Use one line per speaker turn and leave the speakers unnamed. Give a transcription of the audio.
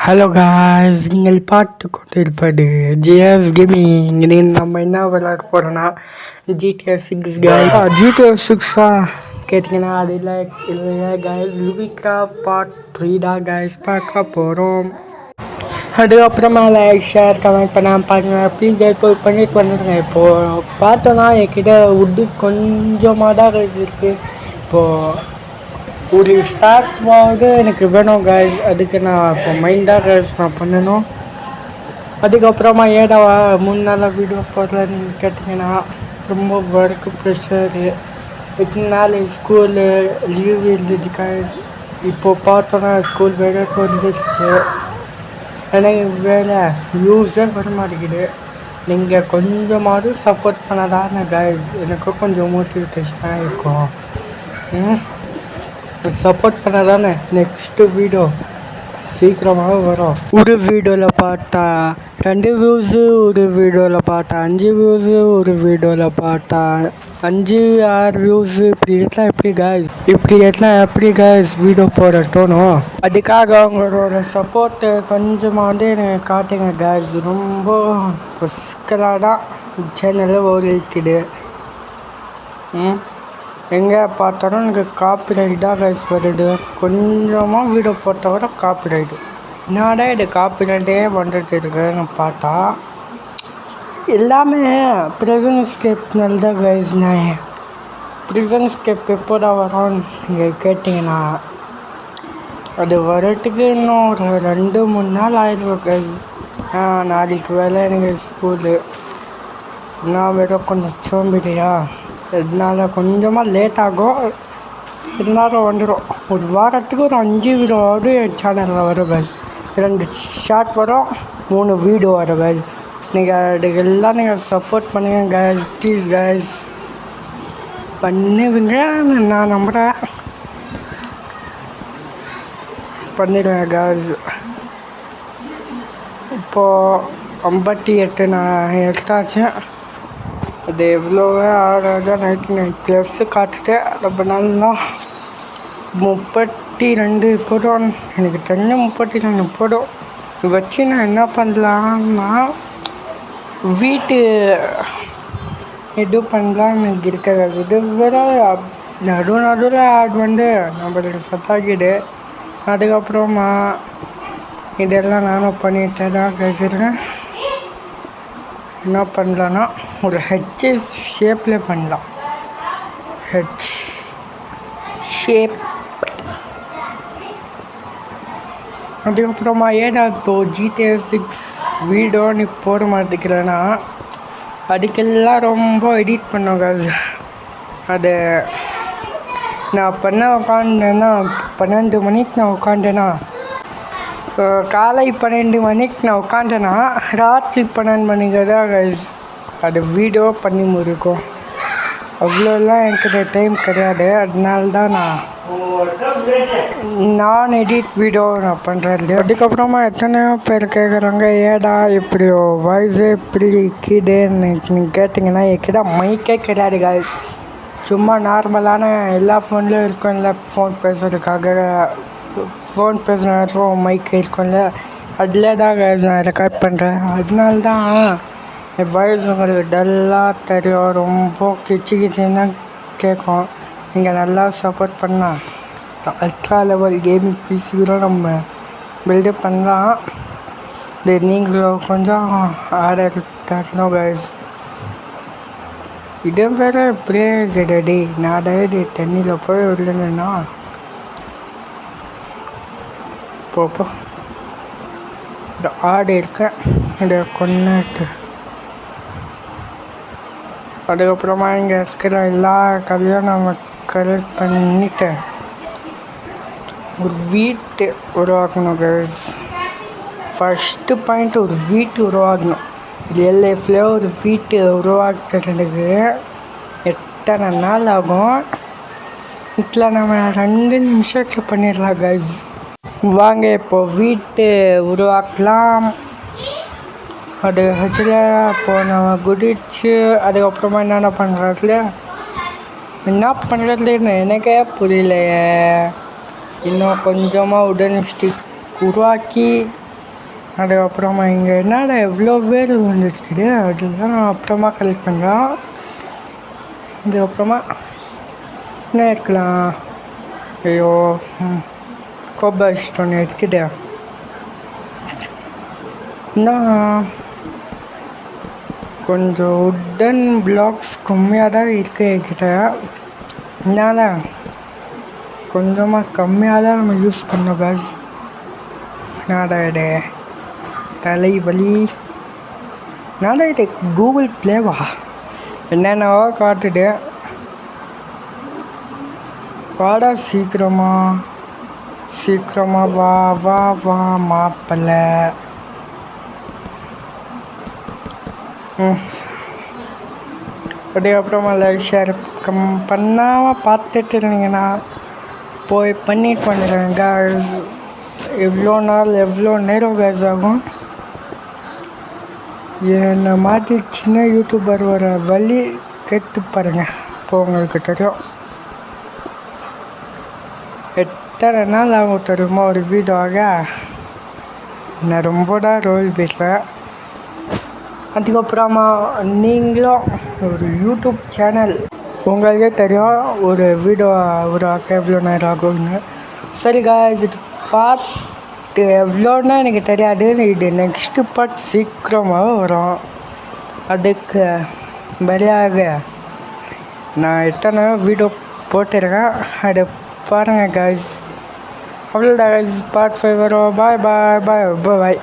Hello guys, நீங்கள் பார்த்து கொண்டிருப்பது ஜிஎஃப் கேமிங். இது நம்ம என்ன விளையாட போகிறோன்னா GTA 6 காய்ஸ். GTA 6 கேட்டிங்கன்னா அது இல்லை காய்ஸ், லுபிகிராஃப்ட் பார்ட் 3 தான் காய்ஸ் பார்க்க போகிறோம். அதுக்கப்புறமா லைக் ஷேர் கமெண்ட் பண்ணாமல் பாருங்கள் ப்ளீஸ் கைஸ். போய் பண்ணிட்டு வந்துடுங்க. இப்போது பார்த்தோன்னா என்கிட்ட உட்டு கொஞ்சமாக தான் காய்ஸ் இருக்குது. இப்போது ஒரு ஸ்டார்ட்வாவது எனக்கு வேணும் காய்ஸ். அதுக்கு நான் இப்போ மைண்டாக காய்ஸ் நான் பண்ணணும். அதுக்கப்புறமா ஏடா 3 நாளாக வீடியோ போடலன்னு கேட்டிங்கன்னா ரொம்ப ஒர்க்கு ப்ரெஷரு. இத்தனை நாள் ஸ்கூலு லீவ் இருந்துச்சு காய்ஸ். இப்போது பார்த்தோன்னா ஸ்கூல் வேலை வந்துருச்சு. எனக்கு வேலை யூஸே வர மாட்டேங்குது. நீங்கள் கொஞ்சமாவது சப்போர்ட் பண்ணதானே காய்ஸ் எனக்கு கொஞ்சம் மோட்டிவேஷனாக இருக்கும். சப்போர்ட் பண்ணதானே நெக்ஸ்ட்டு வீடியோ சீக்கிரமாக வரும். ஒரு வீடியோவில் பார்த்தா 2 வியூஸு, ஒரு வீடியோவில் பார்த்தா 5 வியூஸு, ஒரு வீடியோவில் பார்த்தா 5-6 வியூஸு. இப்படி எல்லாம் எப்படி காய்ஸ் வீடியோ போட தோணும்? அதுக்காக அவங்களோட சப்போர்ட்டு கொஞ்சமாக எனக்கு காட்டுங்க காய்ஸ். ரொம்ப சிக்கலாக தான் சேனலில் ஓடிக்குது. எங்கே பார்த்தாலும் எனக்கு காப்பிரைட் தான் கைஸ் வருது. கொஞ்சமாக வீடியோ போட்டால் கூட காப்பிரைடு. என்னடா இது காப்பிரைட்டே வந்துட்டு இருக்குன்னு பார்த்தா எல்லாமே ப்ரிசன் எஸ்கேப்னால தான் கைஸ். நான் ப்ரிசன் எஸ்கேப் எப்போ தான் வரும்னு நீங்கள் கேட்டிங்கன்னா அது வரத்துக்கு இன்னும் ஒரு 2-3 நாள் ஆயிடுவோம் கைஸ். நாளைக்கு வேலை எனக்கு ஸ்கூலு. நான் வேறு கொஞ்சம் சோம்பேறியா, இதனால கொஞ்சமாக லேட் ஆகும். இருந்தாலும் வந்துடும். ஒரு வாரத்துக்கு ஒரு 5 வீடியோவாவது என் சேனலில் வரும் கைஸ். 2 ஷார்ட் வரும், 3 வீடியோ வரும் கைஸ். நீங்கள் அதுக்கெல்லாம் நீங்கள் சப்போர்ட் பண்ணுங்க கைஸ், ப்ளீஸ் கைஸ். பண்ணுவீங்க நான் நம்புகிறேன். பண்ணிடுவேன் கைஸ். இப்போது 58 நான் எடுத்தாச்சு. அது எவ்வளோவே ஆகாத 99+ காட்டுட்டு ரொம்ப நல்லா 32 போடும். எனக்கு தெரிஞ்ச 32 போடும். வச்சு நான் என்ன பண்ணலான்னா வீட்டு இது பண்ணலான்னு இருக்காது. இது வேறு நடுவில் ஆட் வந்து நம்மளுக்கு சத்தாக்கிடு. அதுக்கப்புறமா இதெல்லாம் நானும் பண்ணிட்டு தான் பேசுகிறேன். என்ன பண்ணலான்னா ஒரு ஹெச் ஷேப்பில் பண்ணலாம். H shape. அதுக்கப்புறமா ஏன்னா இப்போது GTA 6 வீடியோ நீ போட மாட்டேங்கிறேன்னா அதுக்கெல்லாம் ரொம்ப எடிட் பண்ணுவாங்க. அது நான் உட்காந்தேன்னா 12 மணிக்கு நான் உட்காந்தேன்னா காலை 12 மணிக்கு நான் உட்காந்தேன்னா ராத்திரி 12 மணிக்கு தான் கைஸ் அது வீடியோ பண்ணி முடிக்கும். அவ்வளோலாம் எனக்கு டைம் கிடையாது. அதனால தான் நான் எடிட் வீடியோ நான் பண்ணுறது. அதுக்கப்புறமா எத்தனையோ பேர் கேட்குறாங்க ஏடா இப்படி வாய்ஸே இப்படி கீடுன்னு கேட்டிங்கன்னா என்கிட்ட மைக்கே கிடையாது காய்ஸ். சும்மா நார்மலான எல்லா ஃபோன்லேயும் இருக்கும்ல, ஃபோன் பேசுகிறப்போ மைக் இருக்கும்ல, அதில் தான் நான் ரெக்கார்ட் பண்ணுறேன். அதனால தான் என் வாய்ஸ் உங்களுக்கு டல்லாக தெரியும், ரொம்ப கிச்சின்னு கேட்கும். நீங்கள் நல்லா சப்போர்ட் பண்ணால் அல்ட்ரா லெவல் கேமிங் பிசி கூட நம்ம பில்டப் பண்ணலாம். இது நீங்களும் கொஞ்சம் ஆர்டர் தரணும் கைஸ். இதே வேறு இப்படியே கிடையாது. நான் டேடி தண்ணியில் போய் விடலன்னா போப்போ இந்த ஆடு இருக்கேன் இந்த கொண்டுட்டு. அதுக்கப்புறமா இங்கே இருக்கிற எல்லா கதையும் நம்ம கலெக்ட் பண்ணிட்டு ஒரு வீட்டு உருவாக்கணும் கைஸ். ஃபஸ்ட்டு பாயிண்ட் ஒரு வீட்டு உருவாக்கணும். ரியல் லைஃப்ல ஒரு வீட்டு உருவாக்குறதுக்கு எத்தனை நாள் ஆகும்? இதில் நம்ம 2 நிமிஷத்தில் பண்ணிடலாம் கைஸ். வாங்க இப்போது வீட்டு உருவாக்கலாம். அது ஹெச்சில் அப்போது நம்ம குடிச்சு அதுக்கப்புறமா என்ன பண்ணுறதுன்னு எனக்கே புரியலையே. இன்னும் கொஞ்சமாக உடன் ஸ்டிக் உருவாக்கி அதுக்கப்புறமா இங்கே என்னடா எவ்வளோ பேர் வந்துருக்குது அதுதான் அப்புறமா கலெக்ட் பண்ணுறோம். இதுக்கப்புறமா என்ன இருக்கலாம்? ஐயோ கோபால் ஸ்டோன் எடுத்துட்டு இன்னும் கொஞ்சம் உட்டன் பிளாக்ஸ் கம்மியாக தான் இருக்குது என்கிட்ட. அதனால் கொஞ்சமாக கம்மியாக தான் நம்ம யூஸ் பண்ணோம் காய்ஸ். என்னடா இது தலைவலி, என்னடா இது கூகுள் ப்ளேவா என்னென்னவோ காட்டுது. வாடா சீக்கிரமா வா வா வா மாப்பிள்ளை. அதுக்கப்புறமா லைக் ஷேர் பண்ணாமல் பார்த்துட்டு இருந்தீங்கன்னா போய் பண்ணிட்டு வந்துடுறேன் காய்ஸ். எவ்வளோ நேரம் காய்ஸ் ஆகும்? என்னை மாதிரி சின்ன யூடியூபர் வர வழி கேட்டு பாருங்கள், இப்போ உங்களுக்கு தெரியும். எத்தனை நாள் ஆகும் தெரியுமா ஒரு வீடியோவாக? நான் ரொம்ப தான் ரோல் பேசுகிறேன். அதுக்கப்புறமா நீங்களும் ஒரு யூடியூப் சேனல் உங்களுக்கே தெரியும் ஒரு வீடியோ உருவாக்க எவ்வளோ நேரம் ஆகும்னு. சரி காய்ஸ், இது பார்ட் எவ்வளோன்னா எனக்கு தெரியாது. இது நெக்ஸ்ட்டு பார்ட் சீக்கிரமாக வரும். அதுக்கு பலியாக நான் எத்தனை வீடியோ போட்டிருக்கேன், அதை பாருங்கள் காய்ஸ். அவ்வளோதான் காய்ஸ், பார்ட் 5 வரும். பாய்.